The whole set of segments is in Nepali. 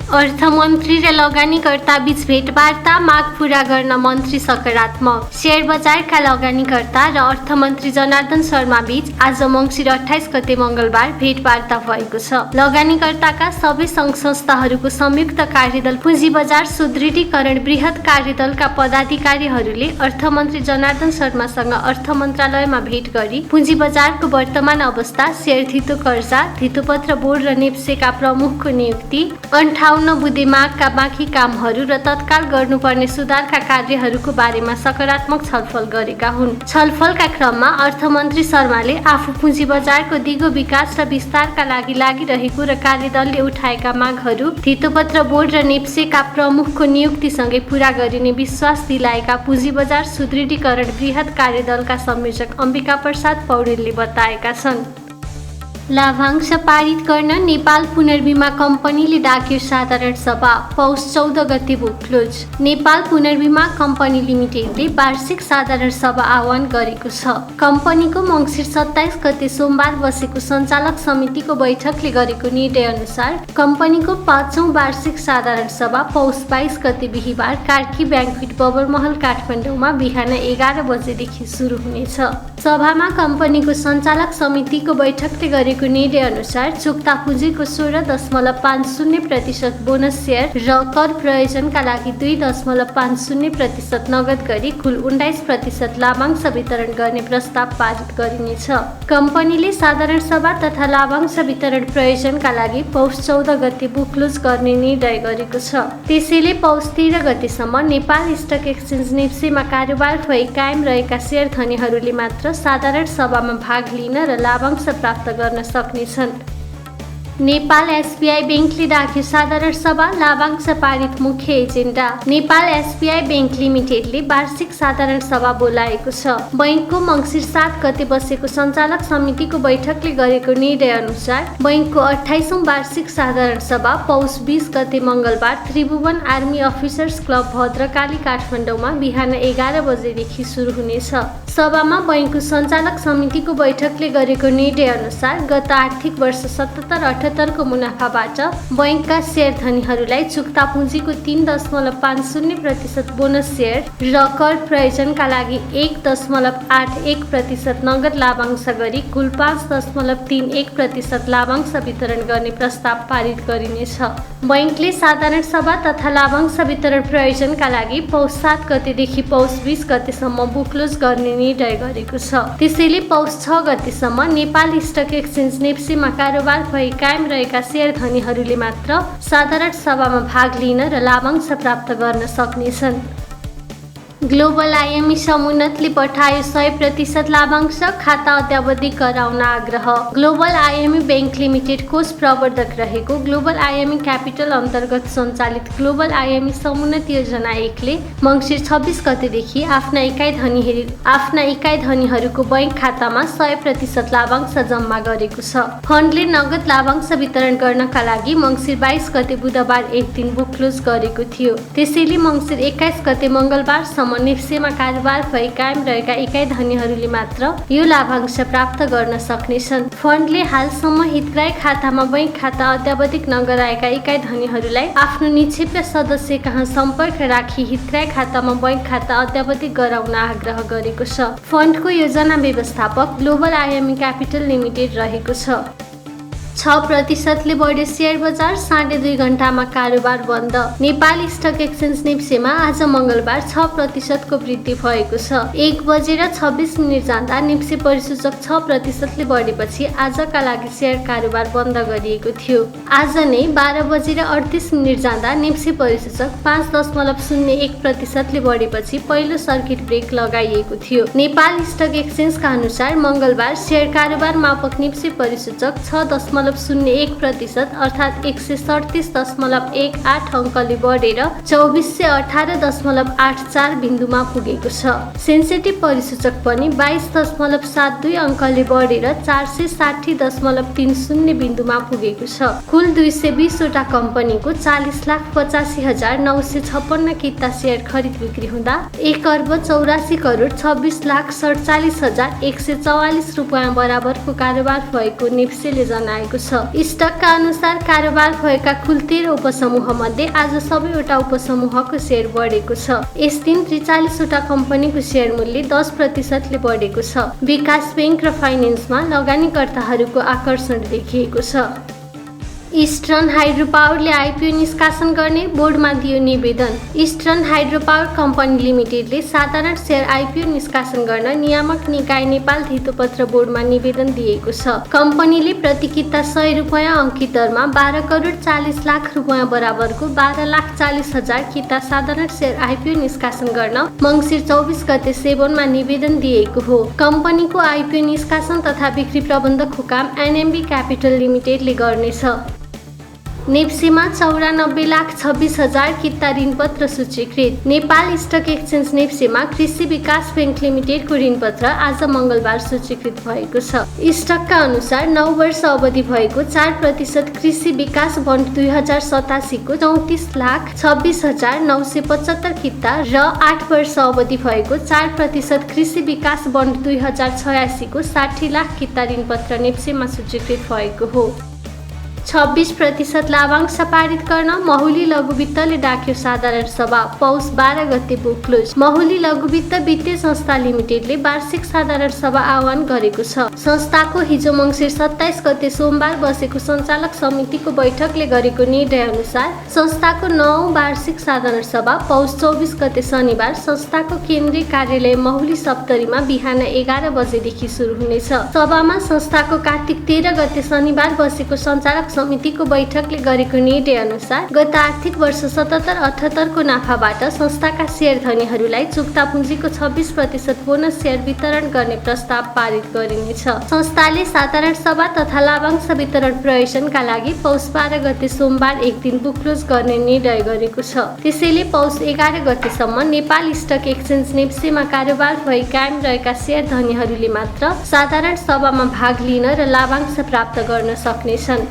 अर्थमन्त्री र लगानीकर्ता बीच भेटवार्ता, माग पूरा गर्न मन्त्री सकारात्मक। शेयर बजारका लगानीकर्ता र अर्थमन्त्री जनार्दन शर्मा बीच आज मङ्सिर 28 गते मंगलबार भेटवार्ता भएको छ। लगानीकर्ताका सबै सङ्घ संस्थाहरूको संयुक्त कार्यदल पुँजी बजार सुदृढीकरण बृहत कार्यदलका पदाधिकारीहरूले अर्थमन्त्री जनार्दन शर्मासँग अर्थ मन्त्रालयमा भेट गरी पुँजी बजारको वर्तमान अवस्था, शेयर धितो कर्जा, धितोपत्र बोर्ड र नेप्सेका प्रमुखको नियुक्ति, 58 बुँदे मागका बाँकी कामहरू र तत्काल गर्नुपर्ने सुधारका कार्यहरूको बारेमा सकारात्मक छलफल गरेका हुन्। छलफलका क्रममा अर्थमन्त्री शर्माले आफू पुँजी बजारको दिगो विकास र विस्तारका लागि लागिरहेको र कार्यदलले उठाएका मागहरू धितोपत्र बोर्ड र नेप्सेका प्रमुखको नियुक्तिसँगै पूरा गरिने विश्वास दिलाएका पुँजी बजार सुदृढीकरण बृहत कार्यदलका संयोजक अम्बिका प्रसाद पौडेलले बताएका छन्। लाभांश पारित गर्न नेपाल पुनर्बिमा कम्पनीले डाक्यो साधारण सभा, पौष 14 गते क्लोज। नेपाल पुनर्बिमा कम्पनी लिमिटेडले वार्षिक साधारण सभा आह्वान गरेको छ। कम्पनीको मङ्सिर 27 गते सोमबार बसेको सञ्चालक समितिको बैठकले गरेको निर्णय अनुसार कम्पनीको 5औं वार्षिक साधारण सभा पौष 22 गते बिहीबार कार्की ब्याङ्क्वेट बबरमहल काठमाडौँमा बिहान 11 बजेदेखि सुरु हुनेछ। सभामा कम्पनीको सञ्चालक समितिको बैठकले गरेको निर्णय अनुसार चुक्ता पुँजीको 16.50% बोनस सेयर र कर प्रयोजनका लागि 2.50% नगद गरी कुल 19% लाभांश वितरण गर्ने प्रस्ताव पारित गरिनेछ। कम्पनीले साधारण सभा तथा लाभांश वितरण प्रयोजनका लागि पौष 14 गते बुकक्लोज गर्ने निर्णय गरेको छ। त्यसैले पौष 13 गतेसम्म नेपाल स्टक एक्सचेन्ज नेप्सेमा कारोबार भई कायम रहेका शेयर धनीहरूले मात्र साधारण सभामा भाग लिन र लाभांश प्राप्त गर्न सक्नेछन्। नेपाल एसबीआई बैंकले डाक्यो साधारण सभा, लाभांश पारित मुख्य एजेन्डा। नेपाल एसबीआई बैंक लिमिटेडले वार्षिक साधारण सभा बोलाएको छ। बैंकको मङ्सिर 7 गते बसेको सञ्चालक समितिको बैठकले गरेको निर्णय अनुसार बैंकको 28औं वार्षिक साधारण सभा पौष 20 गते मंगलबार Tribhuvan army officers club Bhadrakali काठमाडौँमा बिहान 11 बजेदेखि सुरु हुनेछ। सभामा बैंकको सञ्चालक समितिको बैठकले गरेको निर्णय अनुसार गत आर्थिक वर्ष 77-78 को मुनाफाबाट बैंकका शेयर धनीहरूलाई चुक्ता पुँजीको 3.50% बोनस सेयर र कर प्रयोजनका लागि 1.81% नगद लाभांश गरी कुल 5.31% लाभांश वितरण गर्ने प्रस्ताव पारित गरिनेछ। बैंकले साधारण सभा तथा लाभांश वितरण प्रयोजनका लागि पौष 7 गतेदेखि पौष 20 गतेसम्म बुकक्लोज गर्ने निर्णय गरेको छ। त्यसैले पौष 6 गतेसम्म नेपाल स्टक एक्सचेन्ज नेप्सेमा कारोबार भई कायम रहेका शेयर धनीहरूले मात्र साधारण सभामा भाग लिन र लाभांश प्राप्त गर्न सक्नेछन्। ग्लोबल आइएमई समुन्नतले पठायो 100% लाभांश, खाता अद्यावधि गराउन आग्रह। ग्लोबल आइएमई बैंक लिमिटेड कोष प्रवर्धक रहेको ग्लोबल आइएमई क्यापिटल अन्तर्गत सञ्चालित ग्लोबल आइएमई समुन्नत योजना 1 ले मङ्सिर 26 गतेदेखि आफ्ना इकाइ धनीहरूको बैंक खातामा 100% लाभांश जम्मा गरेको छ। फन्डले नगद लाभांश वितरण गर्नका लागि मङ्सिर 22 गते बुधबार एक दिन बुकक्लोज गरेको थियो। त्यसैले मङ्सिर 21 गते मंगलबार नेप्सेमा कारोबार भई कायम रहेका इकाइ धनीहरूले मात्र यो लाभांश प्राप्त गर्न सक्नेछन्। फन्डले हालसम्म हितग्राही खातामा बैंक खाता अद्यावधिक नगराएका इकाइ धनीहरूलाई आफ्नो निक्षेप सदस्य कहाँ सम्पर्क राखी हितग्राही खातामा बैंक खाता अद्यावधिक गराउन आग्रह गरेको छ। फन्डको योजना व्यवस्थापक ग्लोबल आइएमई क्यापिटल लिमिटेड रहेको छ। 6% बढ्यो शेयर बजार, 2.5 घण्टामा कारोबार बन्द। नेपाल स्टक एक्सचेन्ज नेप्सेमा आज मंगलबार 6% को वृद्धि भएको छ। 1:26 जाँदा नेप्से परिसूचक 6% बढेपछि आजका लागि शेयर कारोबार बन्द गरिएको थियो। आज नै 12:38 जाँदा नेप्से परिसूचक 5.01% बढेपछि पहिलो सर्किट ब्रेक लगाइएको थियो। नेपाल स्टक एक्सचेन्जका अनुसार मंगलबार शेयर कारोबार मापक नेप्से परिसूचक 6.01% अर्थात् 137.18 अङ्कले बढेर 2418.84 बिन्दुमा पुगेको छ। सेन्सेटिभ परिसूचक पनि 22.72 अङ्कले बढेर 460.30 बिन्दुमा पुगेको छ। कुल 220 वटा कम्पनीको 40,85,956 किता शेयर खरिद बिक्री हुँदा 1,84,26,47,144 रुपियाँ बराबरको कारोबार भएको नेप्सेले जनाएको भएको छ। स्टकका अनुसार कारोबार भएका कुल 13 उपसमूहमध्ये आज सबैवटा उपसमूहको सेयर बढेको छ। यस दिन 43 वटा कम्पनीको सेयर मूल्य 10% बढेको छ। विकास बैंक र फाइनेन्समा लगानीकर्ताहरूको आकर्षण देखिएको छ। इस्टर्न हाइड्रो पावरले आइपिओ निष्कासन गर्ने बोर्डमा दियो निवेदन। इस्टर्न हाइड्रो पावर कम्पनी लिमिटेडले साधारण सेयर आइपिओ निष्कासन गर्न नियामक निकाय नेपाल धितोपत्र बोर्डमा निवेदन दिएको छ। कम्पनीले प्रति किता 100 रुपैयाँ अङ्कित दरमा 12 करोड 40 लाख रुपैयाँ बराबरको 12,40,000 किता साधारण सेयर आइपिओ निष्कासन गर्न मङ्सिर 24 गते सेबोनमा निवेदन दिएको हो। कम्पनीको आइपिओ निष्कासन तथा बिक्री प्रबन्धकको काम एनएमबी क्यापिटल लिमिटेडले गर्नेछ। नेप्सीमा 94,26,000 किता ऋणपत्र सूचीकृत। नेपाल स्टक एक्सचेन्ज नेप्सीमा कृषि विकास बैंक लिमिटेडको ऋणपत्र आज मङ्गलबार सूचीकृत भएको छ। स्टकका अनुसार 9 वर्ष अवधि भएको 4% कृषि विकास बन्ड 2087 को 34,26,975 किता र 8 वर्ष अवधि भएको 4% कृषि विकास बन्ड 2086 को 60 लाख किता ऋणपत्र नेप्सीमा सूचीकृत भएको हो। 26% लाभांश पारित गर्न महुली लघुवित्तले डाक्यो साधारण सभा। पौष 12 गते बुक क्लोज। महुली लघुवित्त वित्तीय संस्था लिमिटेडले वार्षिक साधारण सभा आह्वान गरेको छ। संस्थाको हिजो मङ्सिर 27 गते सोमबार बसेको सञ्चालक समितिको बैठकले गरेको निर्णय अनुसार संस्थाको 9औं वार्षिक साधारण सभा पौष 24 गते शनिबार संस्थाको केन्द्रीय कार्यालय महुली सप्तरीमा बिहान 11 बजेदेखि सुरु हुनेछ। सभामा संस्थाको कार्तिक 13 गते शनिबार बसेको सञ्चालक समितिको बैठकले गरेको निर्णय अनुसार गत आर्थिक वर्ष 77-78 को नाफाबाट संस्थाका शेयर धनीहरूलाई चुक्ता पुँजीको 26% बोनस शेयर वितरण गर्ने प्रस्ताव पारित गरिनेछ। संस्थाले साधारण सभा तथा लाभांश वितरण प्रयोजनका लागि पौष 12 गते सोमबार एक दिन बुक क्लोज गर्ने निर्णय गरेको छ। त्यसैले पौष 11 गतेसम्म नेपाल स्टक एक्सचेन्ज नेप्सीमा कारोबार भई कायम रहेका शेयर धनीहरूले मात्र साधारण सभामा भाग लिन र लाभांश प्राप्त गर्न सक्नेछन्।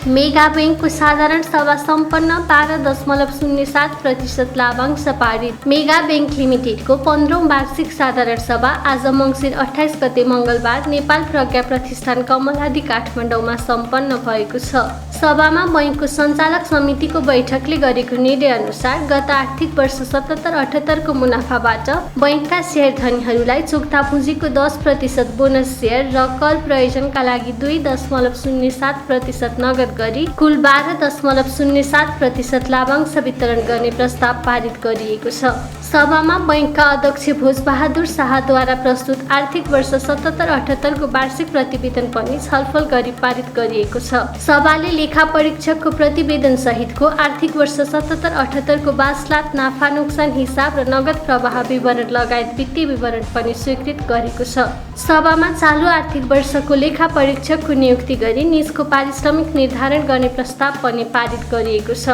मेगा बैंकको साधारण सभा सम्पन्न 12.07% लाभांश पारित। मेगा बैंक लिमिटेडको 15औं वार्षिक साधारण सभा आज मङ्सिर 28 गते मङ्गलबार नेपाल प्रज्ञा प्रतिष्ठान कमलादी काठमाडौँमा सम्पन्न भएको छ। सभामा बैंकको सञ्चालक समितिको बैठकले गरेको निर्णय अनुसार गत आर्थिक वर्ष 77-78 को मुनाफाबाट बैंकका शेयर धनीहरूलाई चुक्ता पुँजीको 10% बोनस शेयर र कर प्रयोजनका लागि 2.07% नगद गरी कुल 12.07% लाभांश वितरण गर्ने प्रस्ताव पारित गरिएको छ। सभामा बैंकका अध्यक्ष भोजबहादुर शाहद्वारा प्रस्तुत आर्थिक वर्ष 77-78 को वार्षिक प्रतिवेदन पनि छलफल गरी पारित गरिएको छ। सभाले लेखा परीक्षकको प्रतिवेदन सहितको आर्थिक वर्ष 77-78 को वार्षिक नाफा नोक्सान हिसाब र नगद प्रवाह विवरण लगायत वित्तीय विवरण पनि स्वीकृत गरेको छ। सभामा चालु आर्थिक वर्षको लेखा परीक्षकको नियुक्ति गरी निजको पारिश्रमिक निर्धारण गर्ने प्रस्ताव पनि पारित गरिएको छ।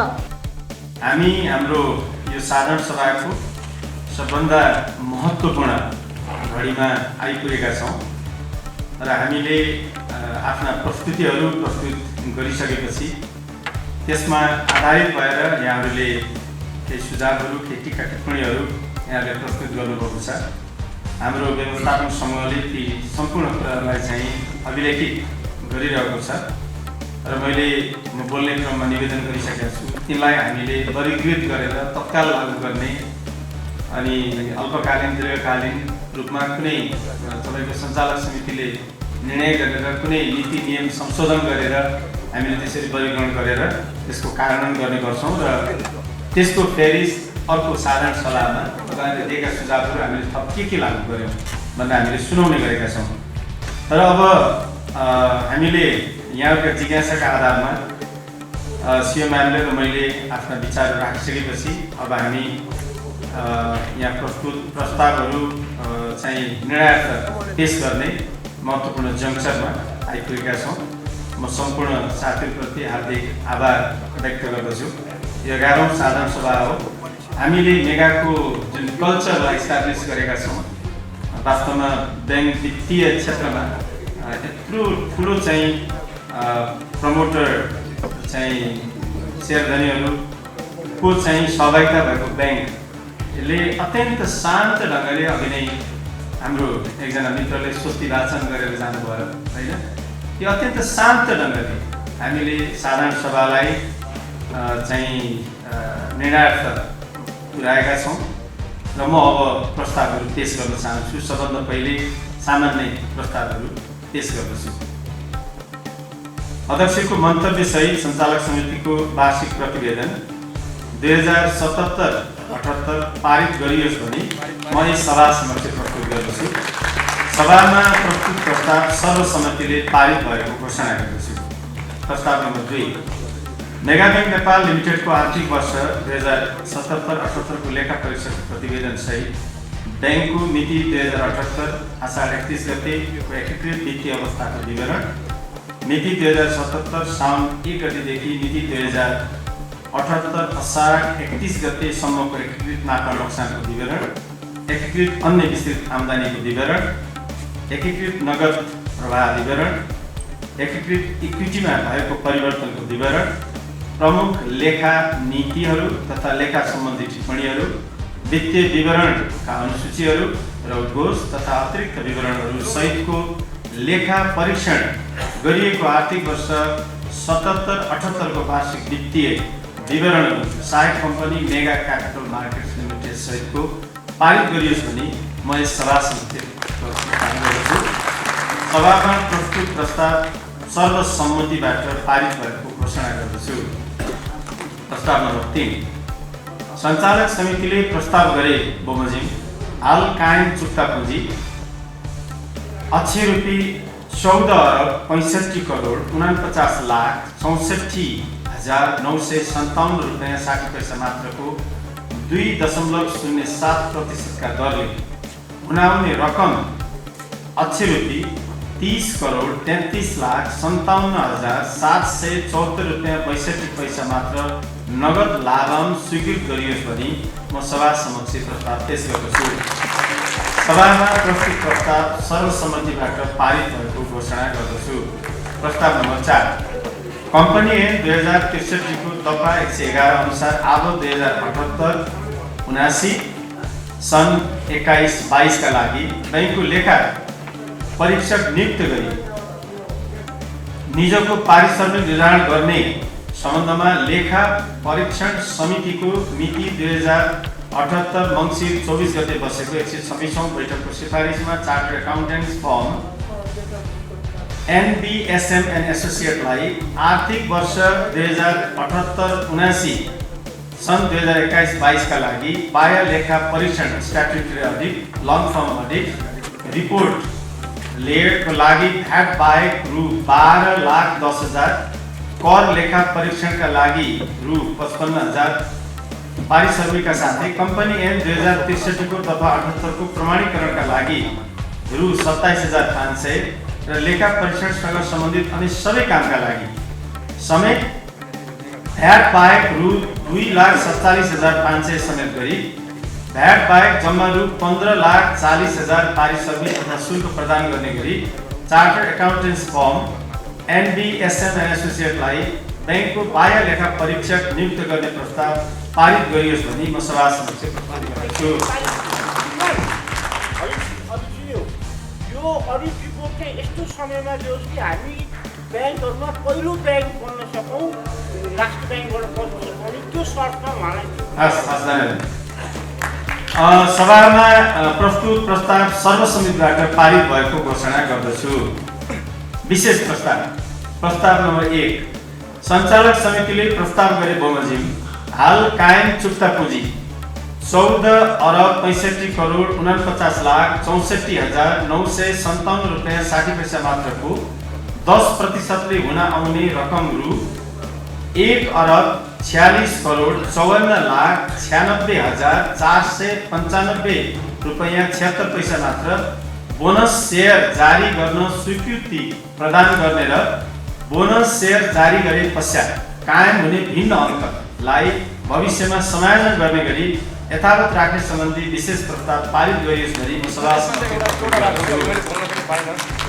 हामी हाम्रो यो साधारण सभाको सबभन्दा महत्त्वपूर्ण घडीमा आइपुगेका छौँ र हामीले आफ्ना प्रस्तुतिहरू प्रस्तुत गरिसकेपछि त्यसमा आधारित भएर यहाँहरूले केही सुझावहरू केही टिका टिप्पणीहरू यहाँहरूले प्रस्तुत गर्नुभएको छ। हाम्रो व्यवस्थापन समूहले ती सम्पूर्ण कुराहरूलाई चाहिँ अभिलेखित गरिरहेको छ र मैले बोल्ने क्रममा निवेदन गरिसकेको छु। तिनलाई हामीले वर्गीकृत गरेर तत्काल लागू गर्ने अनि अल्पकालीन दीर्घकालीन रूपमा कुनै तपाईँको सञ्चालक समितिले निर्णय गरेर कुनै नीति नियम संशोधन गरेर हामीले त्यसरी वर्गीकरण गरेर त्यसको कार्यान्वयन गर्ने गर्छौँ र त्यसको फेरि अर्को साधारण सल्लाहमा तपाईँले दिएका सुझावहरू हामीले थप के लागू गर्यौँ भनेर हामीले सुनाउने गरेका छौँ। तर अब हामीले यहाँका जिज्ञासाका आधारमा सिएम म्यामले र मैले आफ्ना विचारहरू राखिसकेपछि अब हामी यहाँ प्रस्तुत प्रस्तावहरू चाहिँ निर्णयार्थ पेश गर्ने महत्त्वपूर्ण जङ्क्चरमा आइपुगेका छौँ। म सम्पूर्ण साथीहरूप्रति हार्दिक आभार व्यक्त गर्दछु। यो 11औं साधारण सभा हो। हामीले मेगाको जुन कल्चरलाई इस्टाब्लिस गरेका छौँ, वास्तवमा ब्याङ्क वित्तीय क्षेत्रमा यत्रो ठुलो चाहिँ प्रमोटर चाहिँ शेयरधनीहरूको चाहिँ सहभागिता भएको ब्याङ्कले अत्यन्त शान्त ढङ्गले अघि नै हाम्रो एकजना मित्रले स्वस्ति वाचन गरेर जानुभयो होइन। यो अत्यन्त शान्त ढङ्गले हामीले साधारण सभालाई चाहिँ निर्णयार्थ पुर्याएका छौँ र म अब प्रस्तावहरू पेश गर्न चाहन्छु। सबभन्दा पहिले सामान्य प्रस्तावहरू पेश गर्दछु। अध्यक्षको मन्तव्यसहित सञ्चालक समितिको वार्षिक प्रतिवेदन 2077-78 पारित गरियोस् भनी म यस सभा समक्ष प्रस्तुत गर्दछु। सभामा प्रस्तुत प्रस्ताव सर्वसम्मतिले पारित भएको घोषणा गर्दछु। प्रस्ताव नम्बर 2, मेगा ब्याङ्क नेपाल लिमिटेडको आर्थिक वर्ष 2077-78 को लेखा परीक्षक प्रतिवेदन सहित ब्याङ्कको मिति 2078 आषाढ 31 गतेको एकीकृत वित्तीय अवस्थाको विवरण, मिति 2077 साउन 1 गतेदेखि मिति 2078 असार 31 गतेसम्मको एकीकृत नाफा नोक्सानको विवरण, एकीकृत अन्य विस्तृत आम्दानीको विवरण, एकीकृत नगद प्रवाह विवरण, एकीकृत इक्विटीमा भएको परिवर्तनको विवरण, प्रमुख लेखा नीतिहरू तथा लेखा सम्बन्धी टिप्पणीहरू, वित्तीय विवरणका अनुसूचीहरू र उद्घोष तथा अतिरिक्त विवरणहरू सहितको लेखा परीक्षण गरिएको आर्थिक वर्ष 77-78 को वार्षिक वित्तीय विवरणहरू सहायक company mega capital markets limited सहितको पारित गरियोस् भनी म यस सभा समक्ष गर्दछु। सभामा प्रस्तुत प्रस्ताव सर्वसम्मतिबाट पारित भएको घोषणा गर्दछु। प्रस्ताव नम्बर 3, सञ्चालक समितिले प्रस्ताव गरे बमोजिम हाल कायम चुक्ता पुँजी अक्षय रुपियाँ 14,49,64,64,957 रुपियाँ 60 पैसा मात्रको 2.07% का दरले हुनाउने रकम अक्षय रुपियाँ 30,33,57,774 रुपियाँ 62 पैसा मात्र नगद लाभांश स्वीकृत गरियोस् भनी म सभा समक्ष प्रस्ताव पेश गर्दछु। सभामा प्रस्तुत प्रस्ताव सर्वसम्मतिबाट पारित भएको घोषणा गर्दछु। प्रस्ताव नम्बर 4, कम्पनी ऐन 2063 को दफा 111 अनुसार आबो 2078-79 सन् 21-22 का लागि बैंकको लेखा परीक्षक नियुक्त गरी निजको पारिश्रमिक निर्धारण गर्ने सम्बन्धमा लेखा परीक्षण समितिको मिति 2078 मङ्सिर 24 गते बसेको 126औं बैठकको सिफारिसमा chartered accountants firm NBSM and एसोसिएटलाई आर्थिक वर्ष 2078-79 सन् 2021-22 का लागि बाह्य लेखा परीक्षण statutory audit long form audit report लेयरको लागि भ्याट बाहेक रु 12,10,000, कर लेखा परीक्षणका लागि रु 55,000 पारिश्रमिकका साथै कम्पनी ऐन 2063 को दफा 78 को प्रमाणीकरणका लागि रु 27,500 र लेखा परीक्षणसँग सम्बन्धित अन्य सबै कामका लागि समेत भ्याट बाहेक रु 2,47,500 समेत गरी भ्याट बाहेक जम्मा रु 15,40,000 पारिश्रमिक तथा शुल्क प्रदान गर्ने गरी chartered accountants firm NBSM and एसोसिएटलाई बैंकको बाह्य लेखा परीक्षक नियुक्त गर्ने प्रस्ताव पारित गरियोस् भनी म सभा समक्ष प्रस्ताव गर्छु। यो अडिट रिपोर्ट चाहिँ यस्तो समयमा दियोस् कि हामी ब्याङ्कहरुमा पहिलो ब्याङ्क बन्न सकौँ, राष्ट्र ब्याङ्कबाट बन्न सकौँ, त्यो शर्तमा उहाँलाई सभामा प्रस्तुत प्रस्ताव सर्वसम्मतिबाट पारित भएको घोषणा गर्दछु। विशेष प्रस्ताव नम्बर 1, सञ्चालक समितिले प्रस्ताव गरे बमोजिम हाल कायम चुक्ता पुँजी 14,49,64,957 रुपियाँ 60 पैसा मात्रको 10% हुन आउने रकम रु 1,46,54,96,495 रुपियाँ 76 पैसा मात्र बोनस शेयर जारी गर्न स्वीकृति प्रदान गर्ने र बोनस शेयर जारी गरे पश्चात कायम हुने भिन्न अङ्कलाई भविष्यमा समायोजन गर्ने गरी यथावत राख्ने सम्बन्धी विशेष प्रस्ताव पारित गरियोस् भनी म सभा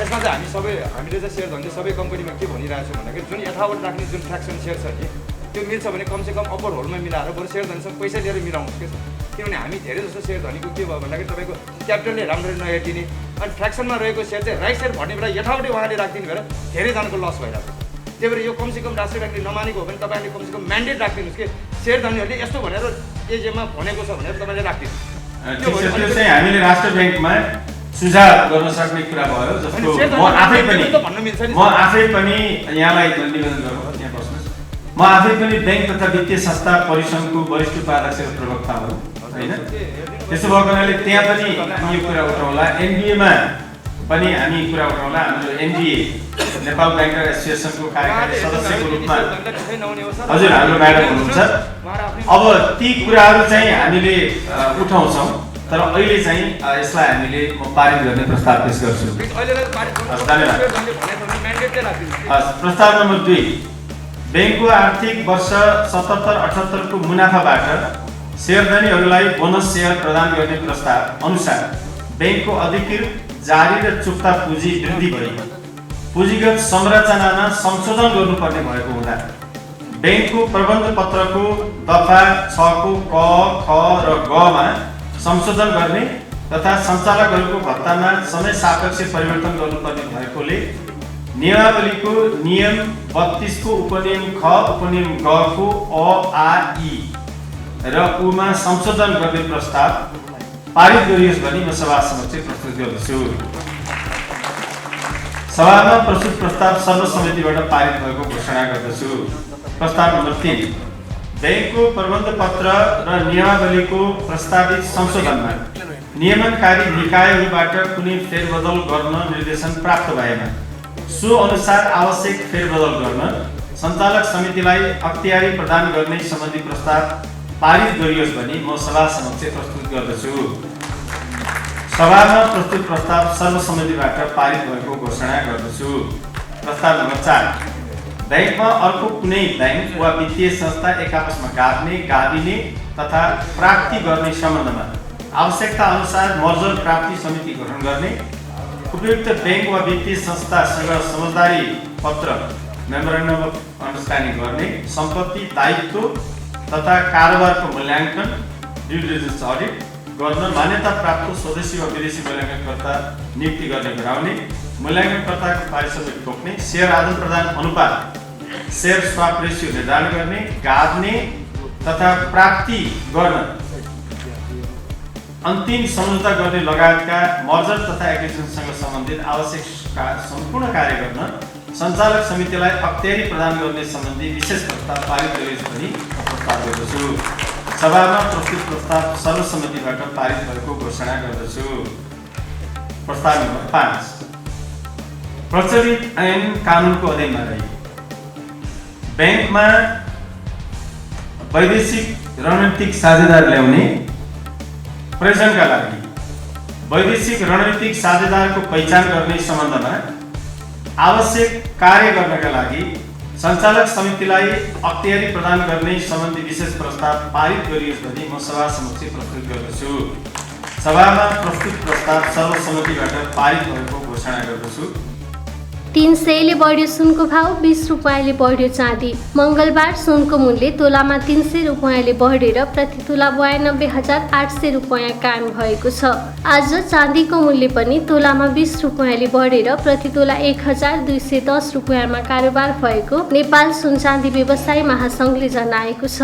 यसमा चाहिँ हामीले चाहिँ सेयर धन्दै सबै कम्पनीमा के भनिरहेको छौँ भन्दाखेरि जुन यथावत राख्ने जुन फ्र्याक्सन सेयर छ नि त्यो मिल्छ भने कमसेकम अप्पर होलमा मिलाएर बरु सेयर धनीसँग पैसा लिएर मिलाउनुहोस् के छ। किनभने हामी धेरै जस्तो सेयर धनीको के भयो भन्दाखेरि तपाईँको क्यापिटलले राम्ररी नहेरिदिने अनि फ्र्याक्सनमा रहेको सेयर चाहिँ राइट सेयर भन्ने बेला यथावधि उहाँले राखिदिनु भएर धेरैजनाको लस भइरहेको छ। त्यही भएर यो कमसेकम राष्ट्रिय ब्याङ्कले नमानेको हो भने तपाईँले कमसेकम म्यान्डेट राखिदिनुहोस् कि सेयर धनीहरूले यस्तो भनेर एजेमा भनेको छ भनेर तपाईँले राखिदिनुहोस्। त्यो चाहिँ हामीले राष्ट्र ब्याङ्कमा सुझाव गर्न सक्ने कुरा भयो। जस्तो म आफै पनि यहाँलाई निवेदन गरौँ, यहाँ बस्नुहोस्। म आफै पनि ब्याङ्क तथा वित्तीय संस्था परिसङ्घको वरिष्ठ उपाध्यक्ष र प्रवक्ता हो होइन। त्यसो भएको हुनाले त्यहाँ पनि हामी यो कुरा उठाउँला, एनबिएमा पनि हामी कुरा उठाउँला। हाम्रो एनबिए नेपाल ब्याङ्कर एसोसिएसनको कार्यकारी सदस्यको रूपमा हजुर हाम्रो म्याडम हुनुहुन्छ। अब ती कुराहरू चाहिँ हामीले उठाउँछौँ, तर अहिले चाहिँ यसलाई हामीले म पारित गर्ने प्रस्ताव पेश गर्छु। प्रस्ताव नम्बर 2, ब्याङ्कको आर्थिक वर्ष 77-78 को मुनाफाबाट सेयरधनीहरूलाई बोनस सेयर प्रदान गर्ने प्रस्ताव अनुसार ब्याङ्कको अधिकृत जारी र चुक्ता पुँजी वृद्धि भई पुँजीगत संरचनामा संशोधन गर्नुपर्ने भएको हुँदा ब्याङ्कको प्रबन्ध पत्रको दफा 6 को क, ख र ग मा संशोधन गर्ने तथा सञ्चालकहरूको भत्तामा समय सापेक्ष परिवर्तन गर्नुपर्ने भएकोले नियमावलीको नियम 32 को उपनियम ख, उपनियम ग को अ, आ, इ र उ मा संशोधन गर्ने प्रस्ताव पारित गरियोस् भनी म सभा समक्ष प्रस्तुत गर्दछु। सभामा प्रस्तुत प्रस्ताव सर्वसम्मतिबाट पारित भएको घोषणा गर्दछु। प्रस्ताव नम्बर 3, ब्याङ्कको प्रबन्ध पत्र र नियमावलीको प्रस्तावित संशोधनमा नियमनकारी निकायहरूबाट कुनै फेरबदल गर्न निर्देशन प्राप्त भएमा सो अनुसार आवश्यक फेरबदल गर्न सञ्चालक समितिलाई अख्तियारी प्रदान गर्ने सम्बन्धी प्रस्ताव पारित गरियोस् भनी म सभा समक्ष प्रस्तुत गर्दछु। सभामा प्रस्तुत प्रस्ताव सर्वसम्मतिबाट पारित भएको घोषणा गर्दछु। प्रस्ताव नम्बर 4, ब्याङ्कमा अर्को कुनै ब्याङ्क वा वित्तीय संस्था एकआपसमा गाभिने तथा प्राप्ति गर्ने सम्बन्धमा आवश्यकता अनुसार मर्जर प्राप्ति समिति गठन गर्ने, उपयुक्त ब्याङ्क वा वित्तीय संस्थासँग समझदारी पत्र मेमोरेन्डम अफ अन्डरस्ट्यान्डिङ गर्ने, सम्पत्ति दायित्व तथा कारोबारको मूल्याङ्कन ड्यु डिलिजेन्स अडिट गर्न मान्यता प्राप्त स्वदेशी वा विदेशी मूल्याङ्कनकर्ता नियुक्ति गर्ने गराउने, मूल्याङ्कनकर्ताको पारिश्रमिक तोक्ने, सेयर आदान प्रदान अनुपात सेयर स्वाप रेसियो निर्धारण गर्ने, गाड्ने तथा प्राप्ति गर्न अन्तिम सम्झौता गर्ने लगायतका मर्जर तथा एक्विजिसनसँग सम्बन्धित आवश्यक सम्पूर्ण कार्य गर्न सञ्चालक समितिलाई अख्तियारी प्रदान गर्ने सम्बन्धी विशेष प्रस्ताव पारित गरियोस् भनी प्रस्ताव गर्दछु। सभामा प्रस्तुत प्रस्ताव सर्वसम्मतिबाट पारित भएको घोषणा गर्दछु। प्रस्ताव नम्बर 5, प्रचलित ऐन कानुनको अधीनमा रही ब्याङ्कमा वैदेशिक रणनीतिक साझेदार ल्याउने प्रयोजनका लागि वैदेशिक रणनीतिक साझेदारको पहिचान गर्ने सम्बन्धमा आवश्यक कार्य गर्नका लागि सञ्चालक समितिलाई अख्तियारी प्रदान गर्ने सम्बन्धी विशेष प्रस्ताव पारित गरियोस् भनी म सभा समक्ष प्रस्तुत गर्दछु। सभामा प्रस्तुत प्रस्ताव सर्वसम्मतिबाट पारित भएको घोषणा गर्दछु। 300 ले बढ्यो सुनको भाव, 20 रुपैयाँले बढ्यो चाँदी। मङ्गलबार सुनको मूल्य तोलामा 300 रुपैयाँले बढेर प्रति तोला 92,800 रुपैयाँ कायम भएको छ। आज चाँदीको मूल्य पनि तोलामा 20 रुपैयाँले बढेर प्रति तोला 1,210 रुपैयाँमा कारोबार भएको नेपाल सुन चाँदी व्यवसायी महासङ्घले जनाएको छ।